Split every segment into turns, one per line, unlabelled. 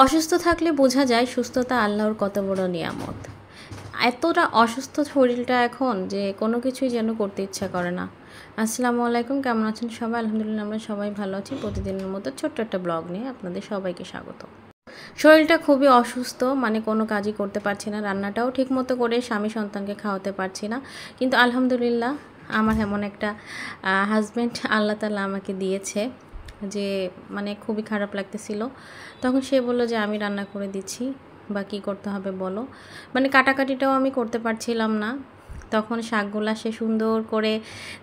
অসুস্থ থাকলে বোঝা যায় সুস্থতা আল্লাহর কত বড় নিয়ামত। এতটা অসুস্থ শরীরটা এখন যে কোনো কিছুই যেন করতে ইচ্ছা করে না। আসসালামু আলাইকুম, কেমন আছেন সবাই? আলহামদুলিল্লাহ আমরা সবাই ভালো আছি। প্রতিদিনের মতো ছোট্ট একটা ব্লগ নিয়ে আপনাদের সবাইকে স্বাগত। শরীরটা খুবই অসুস্থ, মানে কোনো কাজই করতে পারছি না, রান্নাটাও ঠিক মতো করে স্বামী সন্তানকে খাওয়াতে পারছি না। কিন্তু আলহামদুলিল্লাহ আমার এমন একটা হাজব্যান্ড আল্লাহ তাআলা আমাকে দিয়েছে যে মানে খুবই খারাপ লাগতেছিল। তখন সে বলল যে আমি রান্না করে দিচ্ছি, বা কী করতে হবে বলো। মানে কাটাকাটিটাও আমি করতে পারছিলাম না। তখন শাকগুলা সে সুন্দর করে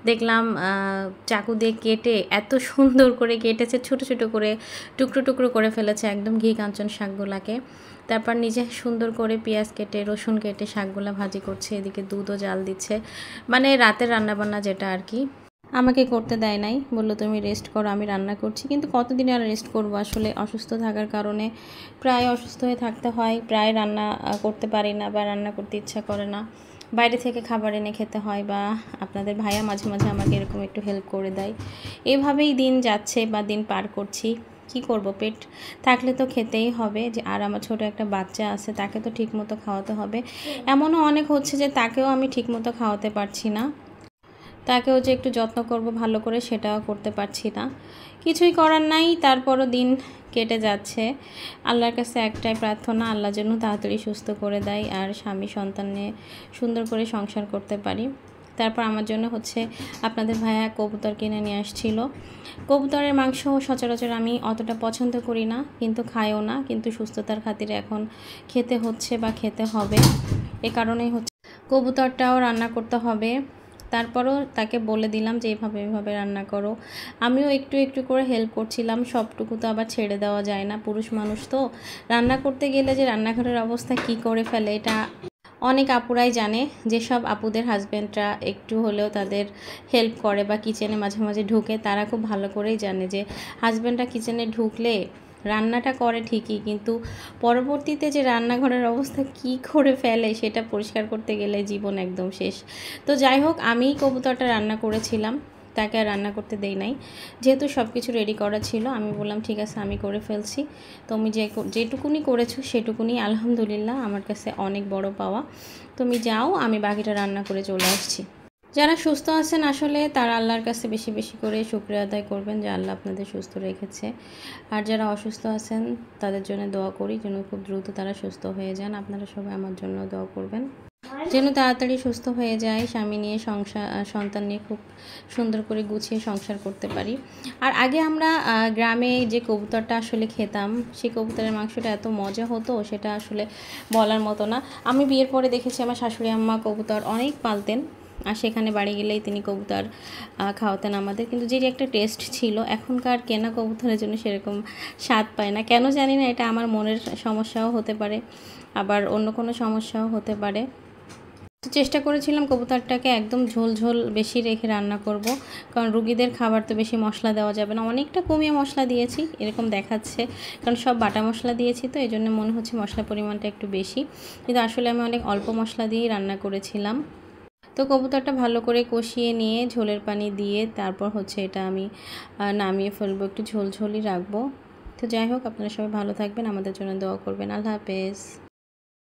দেখলাম চাকু দিয়ে কেটে এত সুন্দর করে কেটেছে, ছোটো ছোটো করে টুকরো টুকরো করে ফেলেছে একদম ঘি কাঞ্চন শাকগুলাকে। তারপর নিজে সুন্দর করে পেঁয়াজ কেটে রসুন কেটে শাকগুলা ভাজি করছে, এদিকে দুধও জাল দিচ্ছে। মানে রাতের রান্নাবান্না যেটা আর কি আমাকে করতে দেয় নাই, বললো তুমি রেস্ট করো, আমি রান্না করছি। কিন্তু কতদিন আর রেস্ট করবো, আসলে অসুস্থ থাকার কারণে প্রায় অসুস্থ হয়ে থাকতে হয়, প্রায় রান্না করতে পারি না বা রান্না করতে ইচ্ছা করে না। বাইরে থেকে খাবার এনে খেতে হয়, বা আপনাদের ভাইয়া মাঝে মাঝে আমাকে এরকম একটু হেল্প করে দেয়। এভাবেই দিন যাচ্ছে বা দিন পার করছি। কি করব, পেট থাকলে তো খেতেই হবে। যে আর আমার ছোট একটা বাচ্চা আছে, তাকে তো ঠিকমতো খাওয়াতে হবে। এমনও অনেক হচ্ছে যে তাকেও আমি ঠিকমতো খাওয়াতে পারছি না, তাকেও যে একটু যত্ন করব ভালো করে সেটাও করতে পারছি না। কিছুই করার নাই, তারপরও দিন কেটে যাচ্ছে। আল্লাহর কাছে একটাই প্রার্থনা, আল্লাহ যেন তাড়াতাড়ি সুস্থ করে দেয় আর স্বামী সন্তান নিয়ে সুন্দর করে সংসার করতে পারি। তারপর আমার জন্য হচ্ছে আপনাদের ভাইয়া কবুতর কিনে নিয়ে আসছিল। কবুতরের মাংস সচরাচর আমি অতটা পছন্দ করি না, কিন্তু খাইও না, কিন্তু সুস্থতার খাতিরে এখন খেতে হচ্ছে বা খেতে হবে। এ কারণেই হচ্ছে কবুতরটাও রান্না করতে হবে। তারপরও তাকে বলে দিলাম যে এভাবে এভাবে রান্না করো। আমিও একটু একটু করে হেল্প করছিলাম, সবটুকু তো আবার ছেড়ে দেওয়া যায় না, পুরুষ মানুষ তো। রান্না করতে গেলে যে রান্নাঘরের অবস্থা কি করে ফেলে এটা অনেক আপুরাই জানে। যেসব আপুদের হাজব্যান্ডরা একটু হলেও তাদের হেল্প করে বা কিচেনে মাঝে মাঝে ঢুকে, তারা খুব ভালো করেই জানে যে হাজব্যান্ডরা কিচেনে ঢুকলে রান্নাটা করে ঠিকই, কিন্তু পরবর্তীতে যে রান্নাঘরের অবস্থা কি করে ফেলে সেটা পরিষ্কার করতে গেলে জীবন একদম শেষ। তো যাই হোক, আমিই কবুতরটা রান্না করেছিলাম, তাকে আর রান্না করতে দেই নাই। যেহেতু সব কিছু রেডি করা ছিল, আমি বললাম ঠিক আছে আমি করে ফেলছি। তুমি যেটুকুনি করেছো সেটুকুনি আলহামদুলিল্লাহ আমার কাছে অনেক বড় পাওয়া। তুমি যাও, আমি বাকিটা রান্না করে চলে আসছি। যারা সুস্থ আছেন আসলে তারা আল্লাহর কাছে বেশি বেশি করে শুকরিয়া আদায় করবেন যে আল্লাহ আপনাদের সুস্থ রেখেছে। আর যারা অসুস্থ আছেন তাদের জন্য দোয়া করি যেন খুব দ্রুত তারা সুস্থ হয়ে যান। আপনারা সবাই আমার জন্য দোয়া করবেন যেন তাড়াতাড়ি সুস্থ হয়ে যায়, স্বামী নিয়ে সন্তান নিয়ে খুব সুন্দর করে গুছিয়ে সংসার করতে পারি। আর আগে আমরা গ্রামে যে কবুতরটা আসলে খেতাম, সেই কবুতরের মাংসটা এত মজা হতো, সেটা আসলে বলার মতো না। আমি বিয়ের পরে দেখেছি আমার শাশুড়ি আম্মা কবুতর অনেক পালতেন, আর সেখানে বাড়ি গেলেই তিনি কবুতর খাওয়াতেন আমাদের। কিন্তু যে একটা টেস্ট ছিল, এখনকার কেনা কবুতরের জন্য সেরকম স্বাদ পায় না, কেন জানি না। এটা আমার মনের সমস্যাও হতে পারে, আবার অন্য কোনো সমস্যাও হতে পারে। তো চেষ্টা করেছিলাম কবুতরটাকে একদম ঝোল ঝোল বেশি রেখে রান্না করব, কারণ রুগীদের খাবার তো বেশি মশলা দেওয়া যাবে না। অনেকটা কমিয়ে মশলা দিয়েছি এরকম দেখাচ্ছে, কারণ সব বাটা মশলা দিয়েছি, তো এই জন্য মনে হচ্ছে মশলার পরিমাণটা একটু বেশি, কিন্তু আসলে আমি অনেক অল্প মশলা দিয়েই রান্না করেছিলাম। তো কবুতরটা ভালো করে কষিয়ে নিয়ে ঝোলের পানি দিয়ে তারপর হচ্ছে এটা আমি নামিয়ে ফেলবো, একটু ঝোল ঝোলই রাখবো। তো যাই হোক, আপনারা সবাই ভালো থাকবেন, আমাদের জন্য দোয়া করবেন। আল্লাহ হাফেজ।